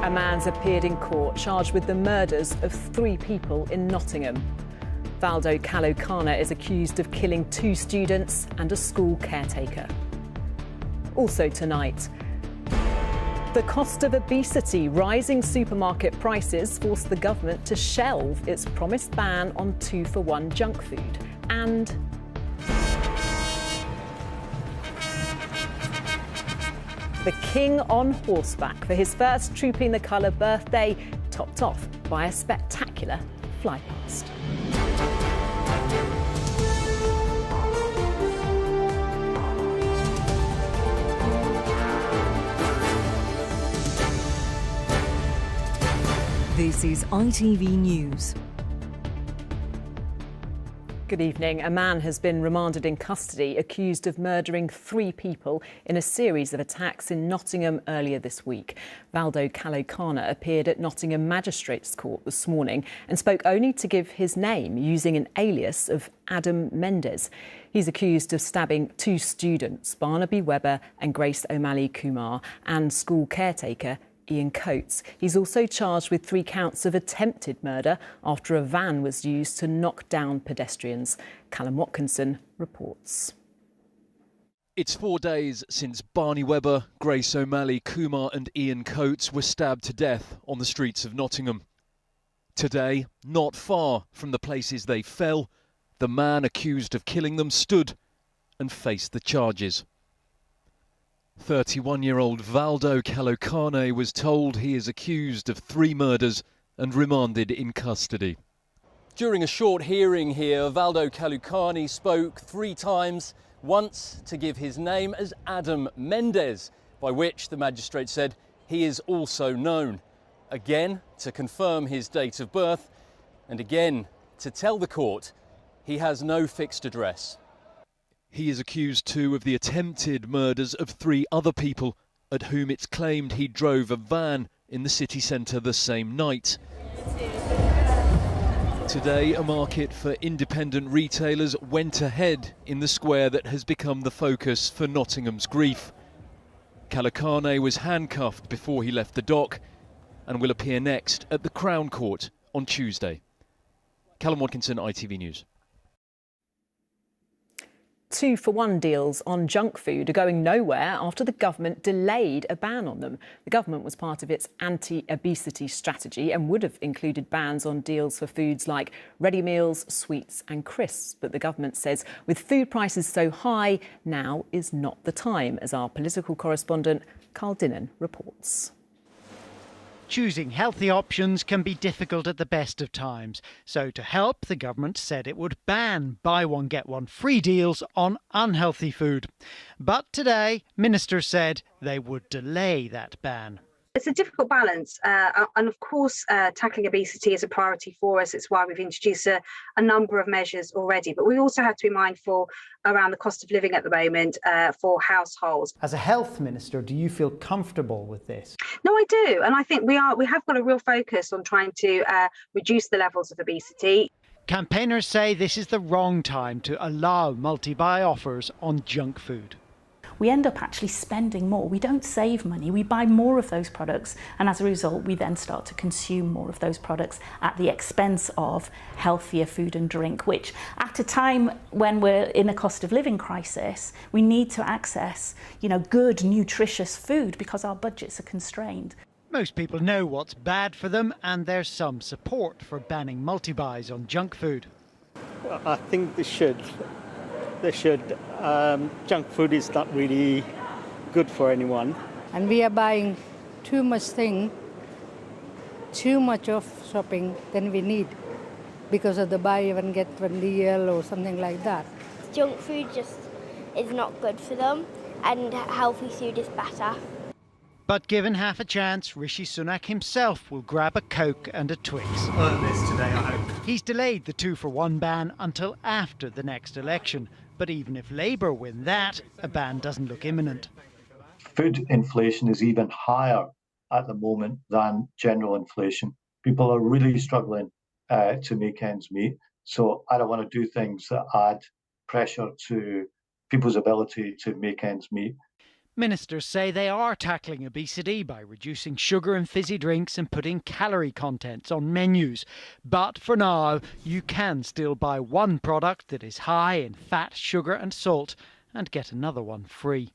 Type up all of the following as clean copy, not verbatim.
A man's appeared in court charged with the murders of 3 people in Nottingham. Valdo Kalokana is accused of killing 2 students and a school caretaker. Also tonight, the cost of obesity. Rising supermarket prices forced the government to shelve its promised ban on 2-for-1 junk food. And the king on horseback for his first Trooping the Colour birthday, topped off by a spectacular flypast. This is ITV News. Good evening. A man has been remanded in custody accused of murdering 3 people in a series of attacks in Nottingham earlier this week. Valdo Kalokana appeared at Nottingham Magistrates Court this morning and spoke only to give his name using an alias of Adam Mendes. He's accused of stabbing 2 students, Barnaby Webber and Grace O'Malley Kumar, and school caretaker Ian Coates. He's also charged with 3 counts of attempted murder after a van was used to knock down pedestrians. Callum Watkinson reports. It's 4 days since Barney Webber, Grace O'Malley Kumar and Ian Coates were stabbed to death on the streets of Nottingham. Today, not far from the places they fell, the man accused of killing them stood and faced the charges. 31-year-old Valdo Kalokane was told he is accused of 3 murders and remanded in custody. During a short hearing here, Valdo Kalokane spoke 3 times, once to give his name as Adam Mendes, by which the magistrate said he is also known, again to confirm his date of birth, and again to tell the court he has no fixed address. He is accused too of the attempted murders of 3 other people at whom it's claimed he drove a van in the city centre the same night. Today, a market for independent retailers went ahead in the square that has become the focus for Nottingham's grief. Kalokane was handcuffed before he left the dock and will appear next at the Crown Court on Tuesday. Callum Watkinson, ITV News. 2-for-1 deals on junk food are going nowhere after the government delayed a ban on them. The government was part of its anti-obesity strategy and would have included bans on deals for foods like ready meals, sweets and crisps. But the government says with food prices so high, now is not the time, as our political correspondent Carl Dinnan reports. Choosing healthy options can be difficult at the best of times. So to help, the government said it would ban buy one get one free deals on unhealthy food. But today, ministers said they would delay that ban. It's a difficult balance and of course tackling obesity is a priority for us. It's why we've introduced a number of measures already, but we also have to be mindful around the cost of living at the moment for households. As a health minister, do you feel comfortable with this? No, I do, and I think we have got a real focus on trying to reduce the levels of obesity. Campaigners say this is the wrong time to allow multi-buy offers on junk food. We end up actually spending more. We don't save money, we buy more of those products, and as a result we then start to consume more of those products at the expense of healthier food and drink, which at a time when we're in a cost of living crisis, we need to access, good, nutritious food because our budgets are constrained. Most people know what's bad for them, and there's some support for banning multi-buys on junk food. Well, I think they should. Junk food is not really good for anyone. And we are buying too much of shopping than we need because of the buy one get one deal or something like that. Junk food just is not good for them and healthy food is better. But given half a chance, Rishi Sunak himself will grab a Coke and a Twix. Earn this today, I hope. He's delayed the 2-for-1 ban until after the next election. But even if Labour win that, a ban doesn't look imminent. Food inflation is even higher at the moment than general inflation. People are really struggling to make ends meet. So I don't want to do things that add pressure to people's ability to make ends meet. Ministers say they are tackling obesity by reducing sugar and fizzy drinks and putting calorie contents on menus. But for now, you can still buy one product that is high in fat, sugar and salt and get another one free.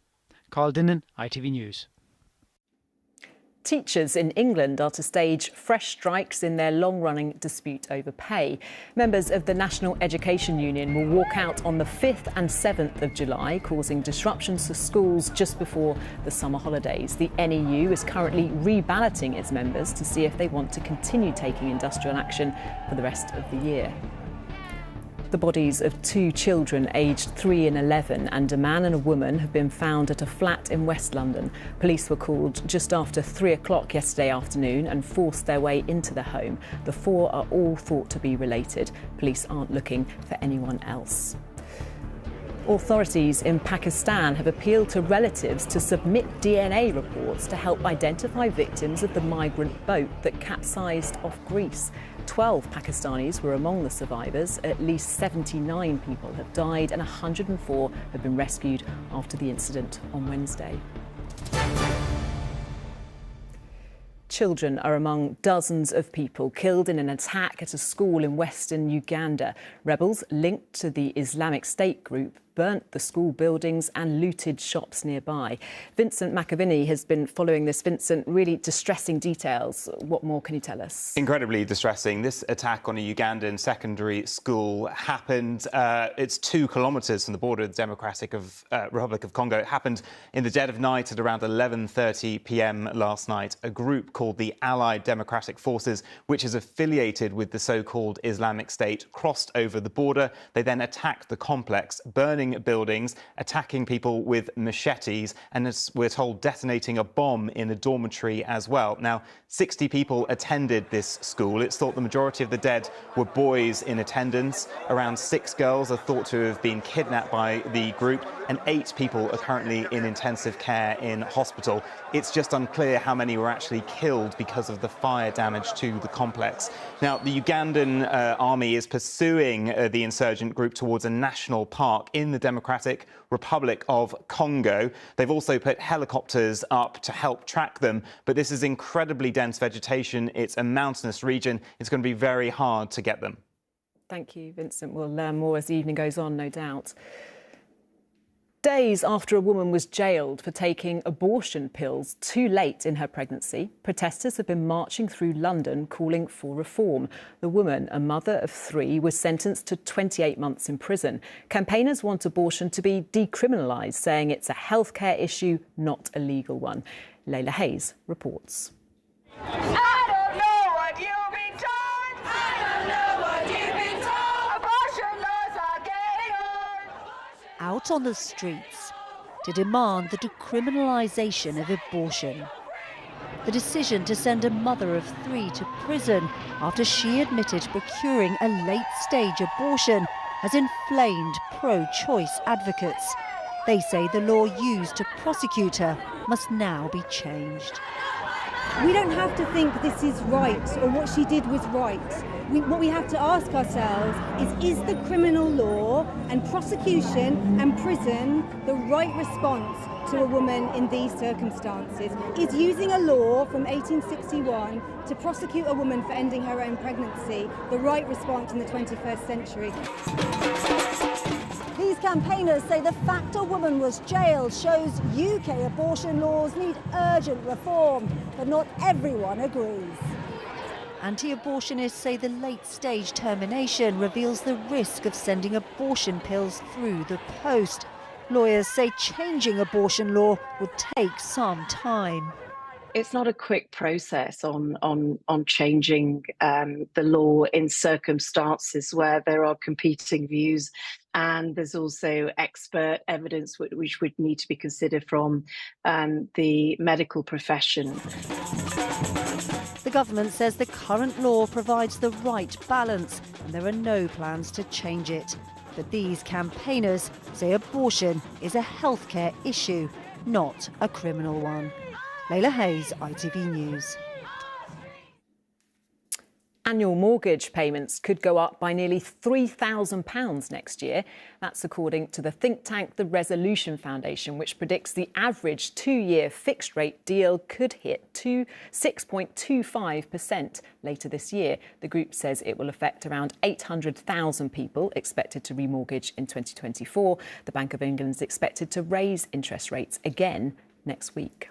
Carl Dinnan, ITV News. Teachers in England are to stage fresh strikes in their long-running dispute over pay. Members of the National Education Union will walk out on the 5th and 7th of July, causing disruptions to schools just before the summer holidays. The NEU is currently reballoting its members to see if they want to continue taking industrial action for the rest of the year. The bodies of two children aged 3 and 11 and a man and a woman have been found at a flat in West London. Police were called just after 3 o'clock yesterday afternoon and forced their way into the home. The four are all thought to be related. Police aren't looking for anyone else. Authorities in Pakistan have appealed to relatives to submit DNA reports to help identify victims of the migrant boat that capsized off Greece. 12 Pakistanis were among the survivors. At least 79 people have died and 104 have been rescued after the incident on Wednesday. Children are among dozens of people killed in an attack at a school in western Uganda. Rebels linked to the Islamic State group burnt the school buildings and looted shops nearby. Vincent McAviney has been following this. Vincent, really distressing details. What more can you tell us? Incredibly distressing. This attack on a Ugandan secondary school happened, it's 2 kilometres from the border of the Democratic Republic of Congo. It happened in the dead of night at around 11:30 p.m. last night. A group called the Allied Democratic Forces, which is affiliated with the so-called Islamic State, crossed over the border. They then attacked the complex, burning buildings, attacking people with machetes, and as we're told, detonating a bomb in a dormitory as well. Now, 60 people attended this school. It's thought the majority of the dead were boys in attendance. Around 6 girls are thought to have been kidnapped by the group, and 8 people are currently in intensive care in hospital. It's just unclear how many were actually killed because of the fire damage to the complex. Now, the Ugandan army is pursuing the insurgent group towards a national park in the Democratic Republic of Congo. They've also put helicopters up to help track them, but this is incredibly dense vegetation. It's a mountainous region. It's going to be very hard to get them. Thank you, Vincent. We'll learn more as the evening goes on, no doubt. Days after a woman was jailed for taking abortion pills too late in her pregnancy, protesters have been marching through London calling for reform. The woman, a mother of 3, was sentenced to 28 months in prison. Campaigners want abortion to be decriminalised, saying it's a healthcare issue, not a legal one. Layla Hayes reports. Out on the streets to demand the decriminalisation of abortion. The decision to send a mother of 3 to prison after she admitted procuring a late-stage abortion has inflamed pro-choice advocates. They say the law used to prosecute her must now be changed. We don't have to think this is right or what she did was right. What we have to ask ourselves is the criminal law and prosecution and prison the right response to a woman in these circumstances? Is using a law from 1861 to prosecute a woman for ending her own pregnancy the right response in the 21st century? These campaigners say the fact a woman was jailed shows UK abortion laws need urgent reform, but not everyone agrees. Anti-abortionists say the late-stage termination reveals the risk of sending abortion pills through the post. Lawyers say changing abortion law would take some time. It's not a quick process on changing the law in circumstances where there are competing views, and there's also expert evidence which would need to be considered from the medical profession. The government says the current law provides the right balance and there are no plans to change it. But these campaigners say abortion is a healthcare issue, not a criminal one. Layla Hayes, ITV News. annual mortgage payments could go up by nearly £3,000 next year. That's according to the think tank The Resolution Foundation, which predicts the average two-year fixed-rate deal could hit 6.25% later this year. The group says it will affect around 800,000 people expected to remortgage in 2024. The Bank of England is expected to raise interest rates again next week.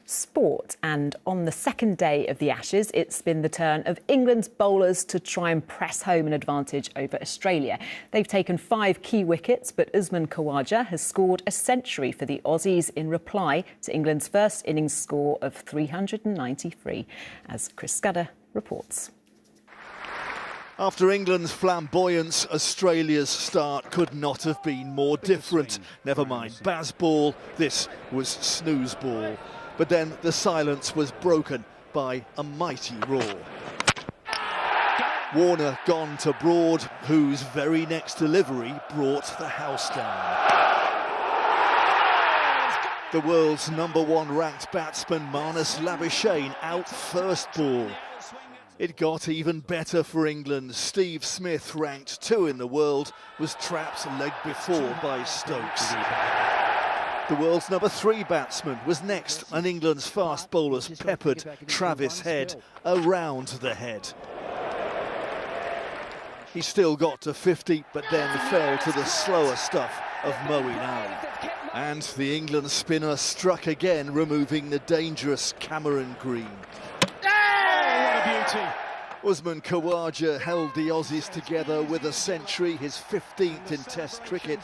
Sport, and on the second day of the Ashes, it's been the turn of England's bowlers to try and press home an advantage over Australia. They've taken 5 key wickets, but Usman Khawaja has scored a century for the Aussies in reply to England's first innings score of 393, as Chris Scudder reports. After England's flamboyance, Australia's start could not have been more different. Never mind Bazball, this was snooze ball. But then the silence was broken by a mighty roar. Warner gone to Broad, whose very next delivery brought the house down. The world's #1 ranked batsman Marnus Labuschagne out first ball. It got even better for England. Steve Smith, ranked 2 in the world, was trapped leg before by Stokes. The world's #3 batsman was next, and England's fast bowlers peppered Travis Head around the head. He still got to 50, but then fell to the slower stuff of Moeen Ali. And the England spinner struck again, removing the dangerous Cameron Green. Oh, what a beauty! Usman Khawaja held the Aussies together with a century, his 15th in Test cricket.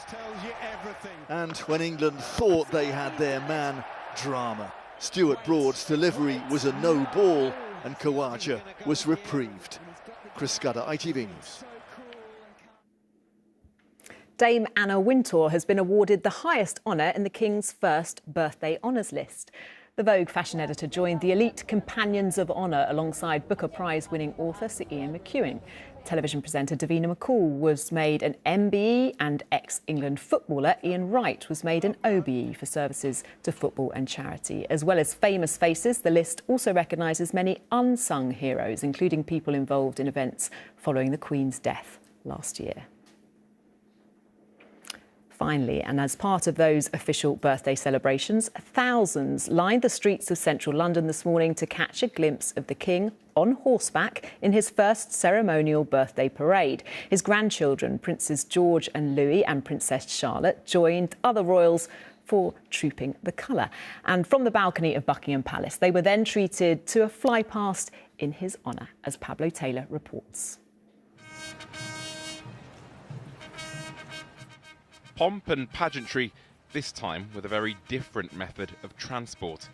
And when England thought they had their man, drama. Stuart Broad's delivery was a no ball, and Khawaja was reprieved. Chris Scudder, ITV News. Dame Anna Wintour has been awarded the highest honour in the King's first birthday honours list. The Vogue fashion editor joined the elite Companions of Honour alongside Booker Prize-winning author Sir Ian McEwan. Television presenter Davina McCall was made an MBE, and ex-England footballer Ian Wright was made an OBE for services to football and charity. As well as famous faces, the list also recognises many unsung heroes, including people involved in events following the Queen's death last year. Finally, and as part of those official birthday celebrations, thousands lined the streets of central London this morning to catch a glimpse of the King on horseback in his first ceremonial birthday parade. His grandchildren, Princes George and Louis and Princess Charlotte, joined other royals for trooping the colour. And from the balcony of Buckingham Palace, they were then treated to a fly-past in his honour, as Pablo Taylor reports. Pomp and pageantry, this time with a very different method of transport.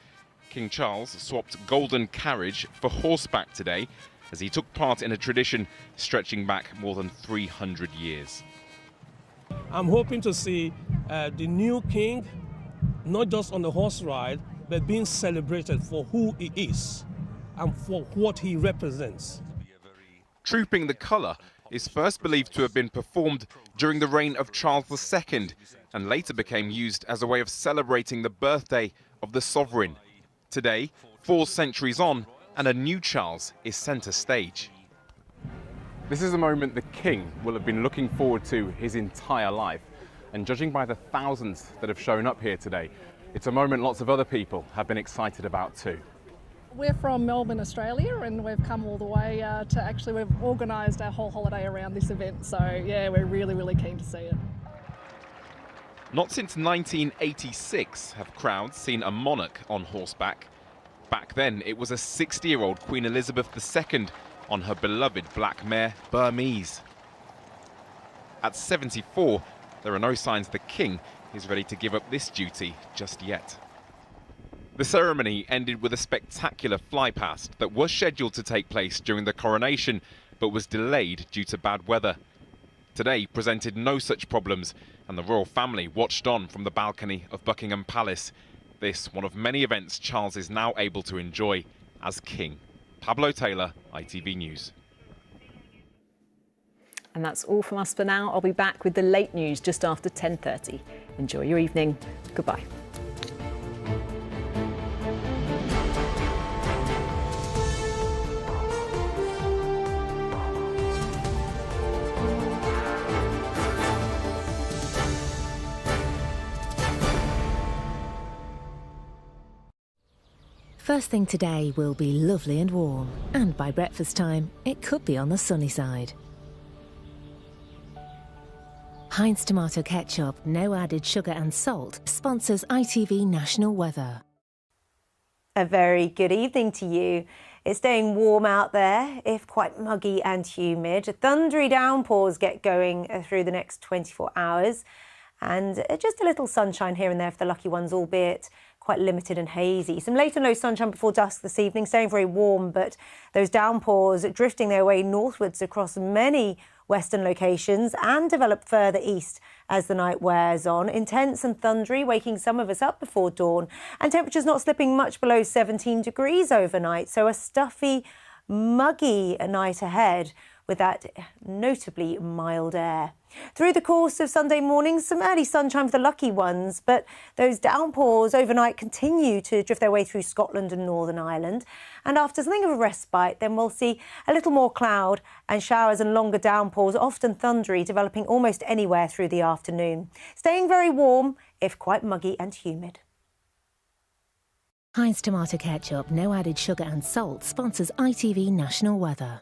King Charles swapped golden carriage for horseback today as he took part in a tradition stretching back more than 300 years. I'm hoping to see the new king, not just on the horse ride, but being celebrated for who he is and for what he represents. Trooping the colour is first believed to have been performed during the reign of Charles II and later became used as a way of celebrating the birthday of the sovereign. Today, 4 centuries on, and a new Charles is centre stage. This is a moment the King will have been looking forward to his entire life, and judging by the thousands that have shown up here today, it's a moment lots of other people have been excited about too. We're from Melbourne, Australia, and we've come all the way we've organised our whole holiday around this event. So, yeah, we're really, really keen to see it. Not since 1986 have crowds seen a monarch on horseback. Back then, it was a 60-year-old Queen Elizabeth II on her beloved black mare, Burmese. At 74, there are no signs the King is ready to give up this duty just yet. The ceremony ended with a spectacular flypast that was scheduled to take place during the coronation, but was delayed due to bad weather. Today presented no such problems, and the royal family watched on from the balcony of Buckingham Palace. This one of many events Charles is now able to enjoy as king. Pablo Taylor, ITV News. And that's all from us for now. I'll be back with the late news just after 10:30. Enjoy your evening. Goodbye. First thing today will be lovely and warm, and by breakfast time, it could be on the sunny side. Heinz tomato ketchup, no added sugar and salt, sponsors ITV National Weather. A very good evening to you. It's staying warm out there, if quite muggy and humid. Thundery downpours get going through the next 24 hours. And just a little sunshine here and there for the lucky ones, albeit quite limited and hazy. Some late and low sunshine before dusk this evening, staying very warm, but those downpours drifting their way northwards across many western locations and develop further east as the night wears on. Intense and thundery, waking some of us up before dawn, and temperatures not slipping much below 17 degrees overnight. So a stuffy, muggy night ahead with that notably mild air. Through the course of Sunday morning, some early sunshine for the lucky ones, but those downpours overnight continue to drift their way through Scotland and Northern Ireland. And after something of a respite, then we'll see a little more cloud and showers and longer downpours, often thundery, developing almost anywhere through the afternoon. Staying very warm, if quite muggy and humid. Heinz tomato ketchup, no added sugar and salt, sponsors ITV National Weather.